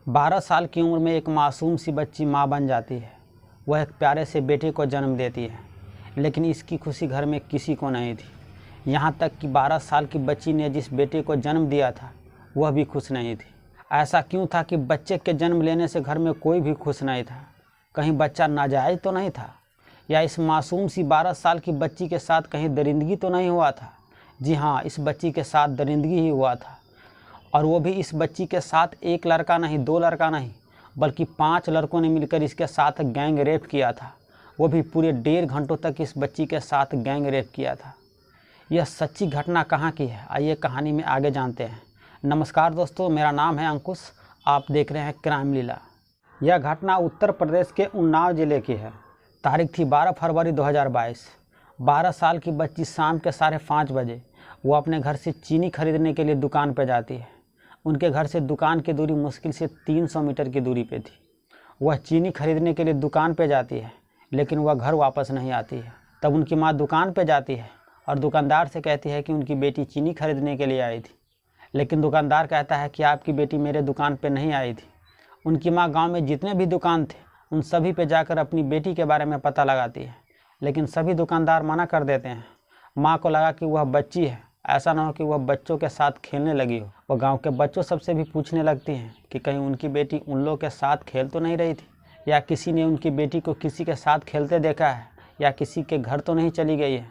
12 साल की उम्र में एक मासूम सी बच्ची माँ बन जाती है। वह एक प्यारे से बेटे को जन्म देती है, लेकिन इसकी खुशी घर में किसी को नहीं थी। यहाँ तक कि 12 साल की बच्ची ने जिस बेटे को जन्म दिया था वह भी खुश नहीं थी। ऐसा क्यों था कि बच्चे के जन्म लेने से घर में कोई भी खुश नहीं था? कहीं बच्चा नाजायज़ तो नहीं था? या इस मासूम सी 12 साल की बच्ची के साथ कहीं दरिंदगी तो नहीं हुआ था? जी हाँ, इस बच्ची के साथ दरिंदगी ही हुआ था। और वो भी इस बच्ची के साथ एक लड़का नहीं, 2 लड़का नहीं, बल्कि 5 लड़कों ने मिलकर इसके साथ गैंग रेप किया था। वो भी पूरे 1.5 घंटों तक इस बच्ची के साथ गैंग रेप किया था। यह सच्ची घटना कहाँ की है, आइए कहानी में आगे जानते हैं। नमस्कार दोस्तों, मेरा नाम है अंकुश। आप देख रहे हैं क्राइम लीला। यह घटना उत्तर प्रदेश के उन्नाव ज़िले की है। तारीख थी 12 फरवरी 2022। 12 साल की बच्ची शाम के 5:30 बजे वो अपने घर से चीनी खरीदने के लिए दुकान पर जाती है। उनके घर से दुकान की दूरी मुश्किल से 300 मीटर की दूरी पे थी। वह चीनी खरीदने के लिए दुकान पे जाती है, लेकिन वह घर वापस नहीं आती है। तब उनकी माँ दुकान पे जाती है और दुकानदार से कहती है कि उनकी बेटी चीनी खरीदने के लिए आई थी। लेकिन दुकानदार कहता है कि आपकी बेटी मेरे दुकान पे नहीं आई थी। उनकी माँ गाँव में जितने भी दुकान थे उन सभी पे जाकर अपनी बेटी के बारे में पता लगाती है, लेकिन सभी दुकानदार मना कर देते हैं। माँ को लगा कि वह बच्ची है, ऐसा ना हो कि वह बच्चों के साथ खेलने लगी हो। वह गांव के बच्चों सबसे भी पूछने लगती हैं कि कहीं उनकी बेटी उन लोगों के साथ खेल तो नहीं रही थी, या किसी ने उनकी बेटी को किसी के साथ खेलते देखा है, या किसी के घर तो नहीं चली गई है।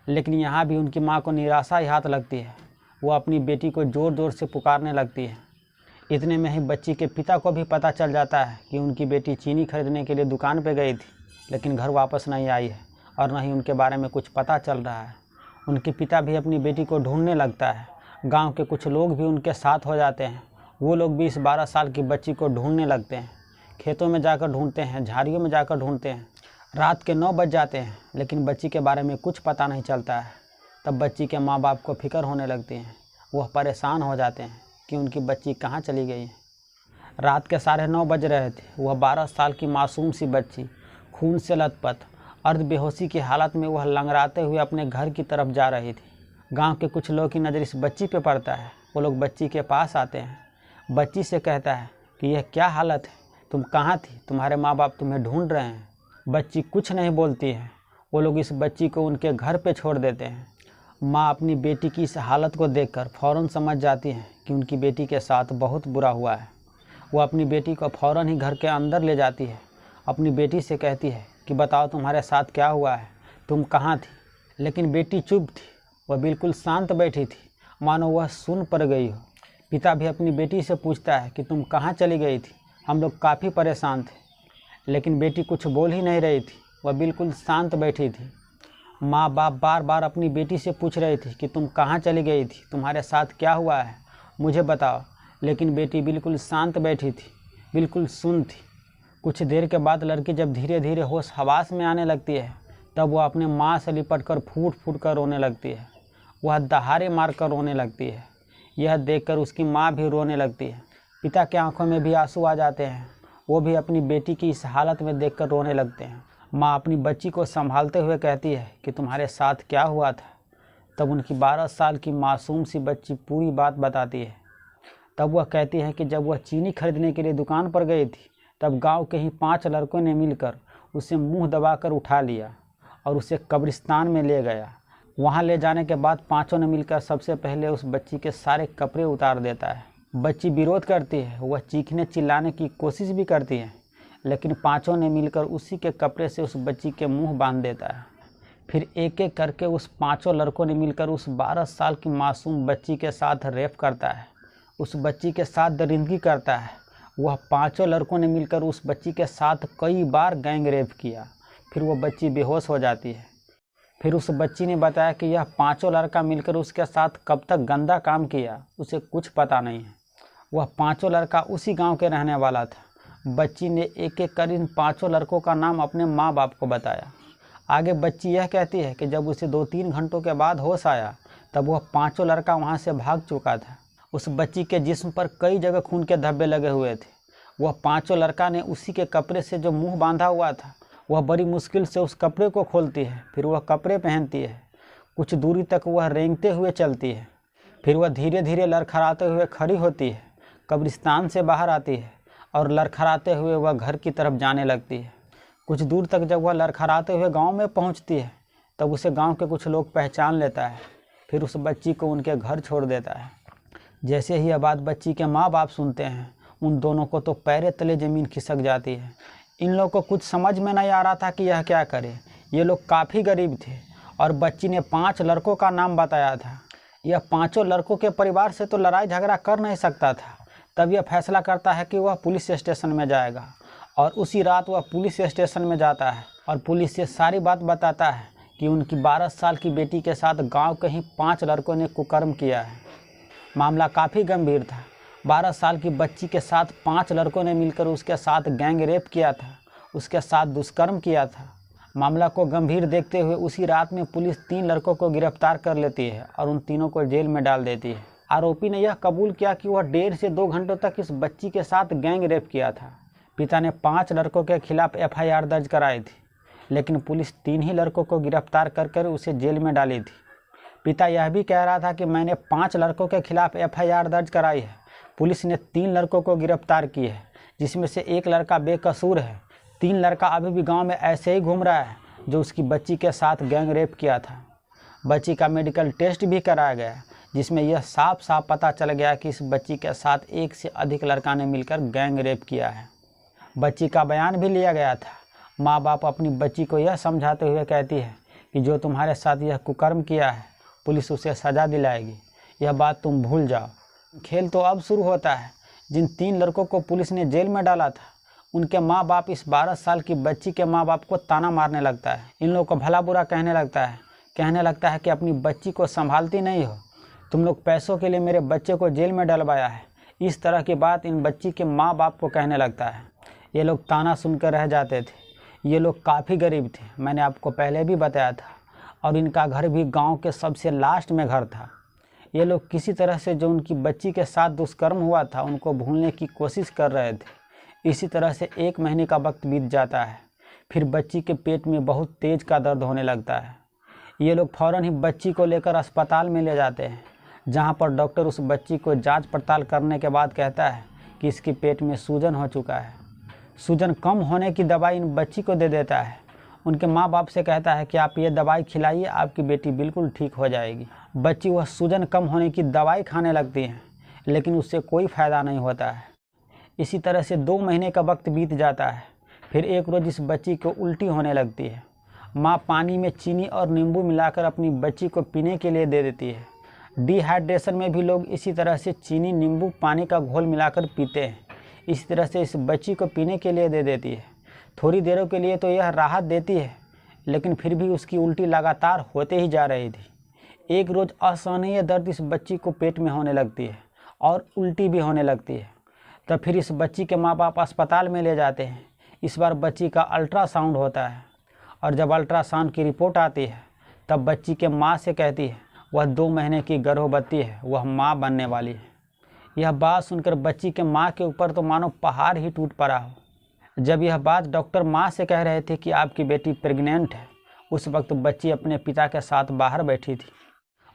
लेकिन यहाँ भी उनकी माँ को निराशा ही हाथ लगती है। वो अपनी बेटी को ज़ोर ज़ोर से पुकारने लगती है। इतने में ही बच्ची के पिता को भी पता चल जाता है कि उनकी बेटी चीनी खरीदने के लिए दुकान पर गई थी, लेकिन घर वापस नहीं आई है और न ही उनके बारे में कुछ पता चल रहा है। उनके पिता भी अपनी बेटी को ढूंढने लगता है। गांव के कुछ लोग भी उनके साथ हो जाते हैं। वो लोग भी इस 12 साल की बच्ची को ढूंढने लगते हैं। खेतों में जाकर ढूंढते हैं, झाड़ियों में जाकर ढूंढते हैं। रात के 9 बज जाते हैं, लेकिन बच्ची के बारे में कुछ पता नहीं चलता है। तब बच्ची के माँ बाप को फिक्र होने लगती है। वह परेशान हो जाते हैं कि उनकी बच्ची कहाँ चली गई है। रात के 9:30 बज रहे थे। वह 12 साल की मासूम सी बच्ची खून से लथपथ, अर्ध बेहोशी की हालत में वह लंगड़ाते हुए अपने घर की तरफ जा रही थी। गांव के कुछ लोगों की नज़र इस बच्ची पे पड़ता है। वो लोग बच्ची के पास आते हैं। बच्ची से कहता है कि यह क्या हालत है, तुम कहाँ थी, तुम्हारे माँ बाप तुम्हें ढूंढ रहे हैं। बच्ची कुछ नहीं बोलती है। वो लोग इस बच्ची को उनके घर पे छोड़ देते हैं। माँ अपनी बेटी की इस हालत को देखकर फ़ौरन समझ जाती है कि उनकी बेटी के साथ बहुत बुरा हुआ है। वो अपनी बेटी को फ़ौरन ही घर के अंदर ले जाती है। अपनी बेटी से कहती है कि बताओ तुम्हारे साथ क्या हुआ है, तुम कहाँ थी। लेकिन बेटी चुप थी। वह बिल्कुल शांत बैठी थी, मानो वह सुन पड़ गई हो। पिता भी अपनी बेटी से पूछता है कि तुम कहाँ चली गई थी, हम लोग काफ़ी परेशान थे। लेकिन बेटी कुछ बोल ही नहीं रही थी। वह बिल्कुल शांत बैठी थी। माँ बाप बार बार अपनी बेटी से पूछ रही थी कि तुम कहाँ चली गई थी, तुम्हारे साथ क्या हुआ है, मुझे बताओ। लेकिन बेटी बिल्कुल शांत बैठी थी, बिल्कुल सुन थी। कुछ देर के बाद लड़की जब धीरे धीरे होश हवास में आने लगती है, तब वह अपने माँ से लिपट कर फूट फूट कर रोने लगती है। वह दहाड़े मार कर रोने लगती है। यह देखकर उसकी माँ भी रोने लगती है। पिता की आंखों में भी आंसू आ जाते हैं। वो भी अपनी बेटी की इस हालत में देखकर रोने लगते हैं। माँ अपनी बच्ची को संभालते हुए कहती है कि तुम्हारे साथ क्या हुआ था। तब उनकी 12 साल की मासूम सी बच्ची पूरी बात बताती है। तब वह कहती है कि जब वह चीनी खरीदने के लिए दुकान पर गई थी, तब गांव के ही 5 लड़कों ने मिलकर उसे मुंह दबाकर उठा लिया और उसे कब्रिस्तान में ले गया। वहां ले जाने के बाद 5 ने मिलकर सबसे पहले उस बच्ची के सारे कपड़े उतार देता है। बच्ची विरोध करती है, वह चीखने चिल्लाने की कोशिश भी करती है, लेकिन 5 ने मिलकर उसी के कपड़े से उस बच्ची के मुँह बांध देता है। फिर एक एक करके उस 5 लड़कों ने मिलकर उस 12 साल की मासूम बच्ची के साथ रेप करता है, उस बच्ची के साथ दरिंदगी करता है। वह 5 लड़कों ने मिलकर उस बच्ची के साथ कई बार गैंग रेप किया। फिर वो बच्ची बेहोश हो जाती है। फिर उस बच्ची ने बताया कि यह 5 लड़का मिलकर उसके साथ कब तक गंदा काम किया, उसे कुछ पता नहीं है। वह 5 लड़का उसी गांव के रहने वाला था। बच्ची ने एक एक कर इन 5 लड़कों का नाम अपने माँ बाप को बताया। आगे बच्ची यह कहती है कि जब उसे 2-3 घंटों के बाद होश आया, तब वह 5 लड़का वहाँ से भाग चुका था। उस बच्ची के जिस्म पर कई जगह खून के धब्बे लगे हुए थे। वह 5 लड़का ने उसी के कपड़े से जो मुंह बांधा हुआ था, वह बड़ी मुश्किल से उस कपड़े को खोलती है। फिर वह कपड़े पहनती है। कुछ दूरी तक वह रेंगते हुए चलती है। फिर वह धीरे धीरे लड़खड़ाते हुए खड़ी होती है, कब्रिस्तान से बाहर आती है और लड़खड़ाते हुए वह घर की तरफ जाने लगती है। कुछ दूर तक जब वह लड़खड़ाते हुए गांव में पहुंचती है तब उसे गांव के कुछ लोग पहचान लेता है। फिर उस बच्ची को उनके घर छोड़ देता है। जैसे ही यह बात बच्ची के माँ बाप सुनते हैं, उन दोनों को तो पैरे तले ज़मीन खिसक जाती है। इन लोगों को कुछ समझ में नहीं आ रहा था कि यह क्या करे। ये लोग काफ़ी गरीब थे और बच्ची ने 5 लड़कों का नाम बताया था। यह 5 लड़कों के परिवार से तो लड़ाई झगड़ा कर नहीं सकता था। तब यह फैसला करता है कि वह पुलिस स्टेशन में जाएगा और उसी रात वह पुलिस स्टेशन में जाता है और पुलिस से सारी बात बताता है कि उनकी 12 साल की बेटी के साथ गांव के ही 5 लड़कों ने कुकर्म किया है। मामला काफ़ी गंभीर था। 12 साल की बच्ची के साथ 5 लड़कों ने मिलकर उसके साथ गैंग रेप किया था, उसके साथ दुष्कर्म किया था। मामला को गंभीर देखते हुए उसी रात में पुलिस 3 लड़कों को गिरफ्तार कर लेती है और उन तीनों को जेल में डाल देती है। आरोपी ने यह कबूल किया कि वह 1.5 से 2 घंटों तक इस बच्ची के साथ गैंग रेप किया था। पिता ने 5 लड़कों के खिलाफ FIR दर्ज कराई थी, लेकिन पुलिस 3 ही लड़कों को गिरफ्तार कर उसे जेल में डाली थी। पिता यह भी कह रहा था कि मैंने 5 लड़कों के खिलाफ FIR दर्ज कराई है, पुलिस ने 3 लड़कों को गिरफ्तार की है, जिसमें से 1 लड़का बेकसूर है। 3 लड़का अभी भी गांव में ऐसे ही घूम रहा है जो उसकी बच्ची के साथ गैंग रेप किया था। बच्ची का मेडिकल टेस्ट भी कराया गया, जिसमें यह साफ साफ पता चल गया कि इस बच्ची के साथ 1 से अधिक लड़का ने मिलकर गैंग रेप किया है। बच्ची का बयान भी लिया गया था। माँ बाप अपनी बच्ची को यह समझाते हुए कहती है कि जो तुम्हारे साथ यह कुकर्म किया है, पुलिस उसे सज़ा दिलाएगी, यह बात तुम भूल जाओ। खेल तो अब शुरू होता है। जिन 3 लड़कों को पुलिस ने जेल में डाला था, उनके माँ बाप इस 12 साल की बच्ची के माँ बाप को ताना मारने लगता है। इन लोगों को भला बुरा कहने लगता है कि अपनी बच्ची को संभालती नहीं हो, तुम लोग पैसों के लिए मेरे बच्चे को जेल में डलवाया है। इस तरह की बात इन बच्ची के माँ बाप को कहने लगता है। ये लोग ताना सुनकर रह जाते थे। ये लोग काफ़ी गरीब थे, मैंने आपको पहले भी बताया था, और इनका घर भी गांव के सबसे लास्ट में घर था। ये लोग किसी तरह से जो उनकी बच्ची के साथ दुष्कर्म हुआ था उनको भूलने की कोशिश कर रहे थे। इसी तरह से 1 महीने का वक्त बीत जाता है। फिर बच्ची के पेट में बहुत तेज़ का दर्द होने लगता है। ये लोग फ़ौरन ही बच्ची को लेकर अस्पताल में ले जाते हैं, जहां पर डॉक्टर उस बच्ची को जांच पड़ताल करने के बाद कहता है कि इसके पेट में सूजन हो चुका है। सूजन कम होने की दवाई इन बच्ची को दे देता है। उनके माँ बाप से कहता है कि आप ये दवाई खिलाइए, आपकी बेटी बिल्कुल ठीक हो जाएगी। बच्ची वह सूजन कम होने की दवाई खाने लगती है, लेकिन उससे कोई फ़ायदा नहीं होता है। इसी तरह से 2 महीने का वक्त बीत जाता है। फिर एक रोज़ इस बच्ची को उल्टी होने लगती है। माँ पानी में चीनी और नींबू मिलाकर अपनी बच्ची को पीने के लिए दे देती है। डिहाइड्रेशन में भी लोग इसी तरह से चीनी, नींबू, पानी का घोल मिलाकर पीते हैं। इसी तरह से इस बच्ची को पीने के लिए दे देती है। थोड़ी देरों के लिए तो यह राहत देती है, लेकिन फिर भी उसकी उल्टी लगातार होते ही जा रही थी। एक रोज़ असहनीय दर्द इस बच्ची को पेट में होने लगती है और उल्टी भी होने लगती है। तब फिर इस बच्ची के माँ बाप अस्पताल में ले जाते हैं। इस बार बच्ची का अल्ट्रासाउंड होता है और जब अल्ट्रासाउंड की रिपोर्ट आती है तब बच्ची के माँ से कहती है वह 2 महीने की गर्भवती है, वह माँ बनने वाली है। यह बात सुनकर बच्ची के माँ के ऊपर तो मानो पहाड़ ही टूट पड़ा हो। जब यह बात डॉक्टर माँ से कह रहे थे कि आपकी बेटी प्रेग्नेंट है, उस वक्त बच्ची अपने पिता के साथ बाहर बैठी थी।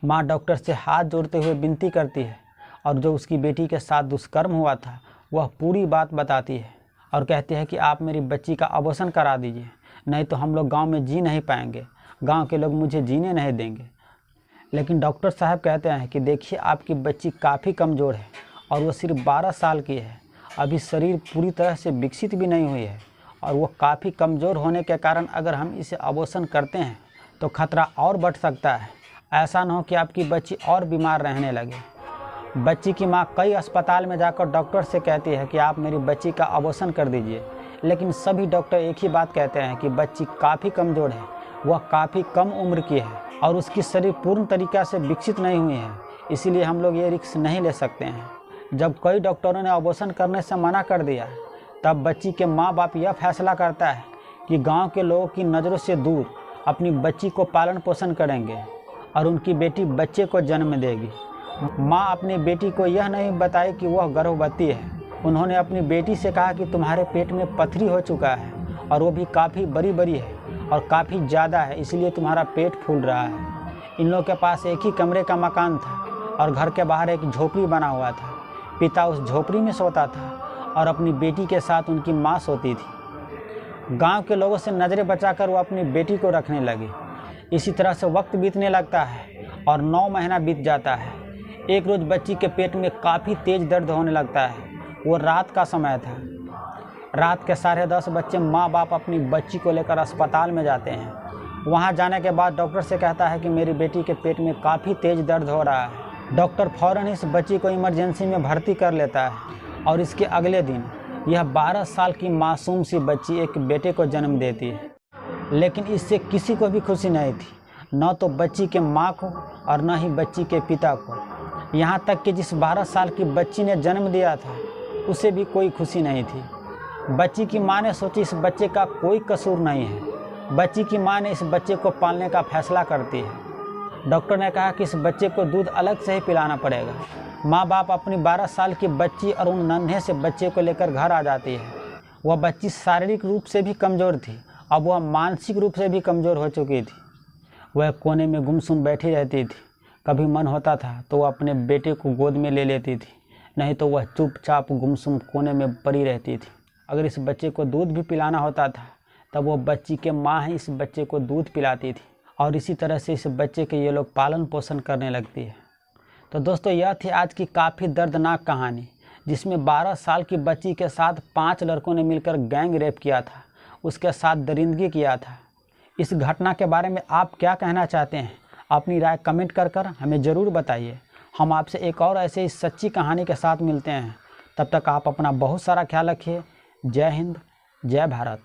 माँ डॉक्टर से हाथ जोड़ते हुए विनती करती है और जो उसकी बेटी के साथ दुष्कर्म हुआ था वह पूरी बात बताती है और कहती है कि आप मेरी बच्ची का अबॉर्शन करा दीजिए, नहीं तो हम लोग गांव में जी नहीं पाएंगे, गांव के लोग मुझे जीने नहीं देंगे। लेकिन डॉक्टर साहब कहते हैं कि देखिए आपकी बच्ची काफ़ी कमज़ोर है और वो सिर्फ 12 साल की है, अभी शरीर पूरी तरह से विकसित भी नहीं हुई है और वो काफ़ी कमज़ोर होने के कारण अगर हम इसे अबॉर्शन करते हैं तो खतरा और बढ़ सकता है। ऐसा न हो कि आपकी बच्ची और बीमार रहने लगे। बच्ची की माँ कई अस्पताल में जाकर डॉक्टर से कहती है कि आप मेरी बच्ची का अबॉर्शन कर दीजिए, लेकिन सभी डॉक्टर एक ही बात कहते हैं कि बच्ची काफ़ी कमज़ोर है, वह काफ़ी कम उम्र की है और उसकी शरीर पूर्ण तरीक़ा से विकसित नहीं हुई है, इसीलिए हम लोग ये रिस्क नहीं ले सकते हैं। जब कई डॉक्टरों ने अबॉर्शन करने से मना कर दिया तब बच्ची के माँ बाप यह फैसला करता है कि गांव के लोगों की नज़रों से दूर अपनी बच्ची को पालन पोषण करेंगे और उनकी बेटी बच्चे को जन्म देगी। माँ अपनी बेटी को यह नहीं बताई कि वह गर्भवती है। उन्होंने अपनी बेटी से कहा कि तुम्हारे पेट में पथरी हो चुका है और वो भी काफ़ी बड़ी बड़ी है और काफ़ी ज़्यादा है, इसलिए तुम्हारा पेट फूल रहा है। इन लोगों के पास एक ही कमरे का मकान था और घर के बाहर एक झोपड़ी बना हुआ था। पिता उस झोपड़ी में सोता था और अपनी बेटी के साथ उनकी माँ सोती थी। गांव के लोगों से नज़रें बचाकर वो अपनी बेटी को रखने लगी। इसी तरह से वक्त बीतने लगता है और 9 महीना बीत जाता है। एक रोज़ बच्ची के पेट में काफ़ी तेज़ दर्द होने लगता है। वो रात का समय था। रात के 10:30 बजे माँ बाप अपनी बच्ची को लेकर अस्पताल में जाते हैं। वहाँ जाने के बाद डॉक्टर से कहता है कि मेरी बेटी के पेट में काफ़ी तेज़ दर्द हो रहा है। डॉक्टर फ़ौरन इस बच्ची को इमरजेंसी में भर्ती कर लेता है और इसके अगले दिन यह 12 साल की मासूम सी बच्ची एक बेटे को जन्म देती है। लेकिन इससे किसी को भी खुशी नहीं थी, न तो बच्ची के माँ को और न ही बच्ची के पिता को। यहाँ तक कि जिस 12 साल की बच्ची ने जन्म दिया था उसे भी कोई खुशी नहीं थी। बच्ची की माँ ने सोची इस बच्चे का कोई कसूर नहीं है। बच्ची की माँ ने इस बच्चे को पालने का फैसला करती है। डॉक्टर ने कहा कि इस बच्चे को दूध अलग से ही पिलाना पड़ेगा। माँ बाप अपनी 12 साल की बच्ची और उन नन्हे से बच्चे को लेकर घर आ जाती है। वह बच्ची शारीरिक रूप से भी कमज़ोर थी, अब वह मानसिक रूप से भी कमज़ोर हो चुकी थी। वह कोने में गुमसुम बैठी रहती थी। कभी मन होता था तो वह अपने बेटे को गोद में ले लेती थी, नहीं तो वह चुपचाप गुमसुम कोने में पड़ी रहती थी। अगर इस बच्चे को दूध भी पिलाना होता था तब वो बच्ची के माँ ही इस बच्चे को दूध पिलाती थी और इसी तरह से इस बच्चे के ये लोग पालन पोषण करने लगती है। तो दोस्तों, यह थी आज की काफ़ी दर्दनाक कहानी, जिसमें 12 साल की बच्ची के साथ 5 लड़कों ने मिलकर गैंग रेप किया था, उसके साथ दरिंदगी किया था। इस घटना के बारे में आप क्या कहना चाहते हैं? अपनी राय कमेंट कर हमें ज़रूर बताइए। हम आपसे एक और ऐसे ही सच्ची कहानी के साथ मिलते हैं। तब तक आप अपना बहुत सारा ख्याल रखिए। जय हिंद, जय भारत।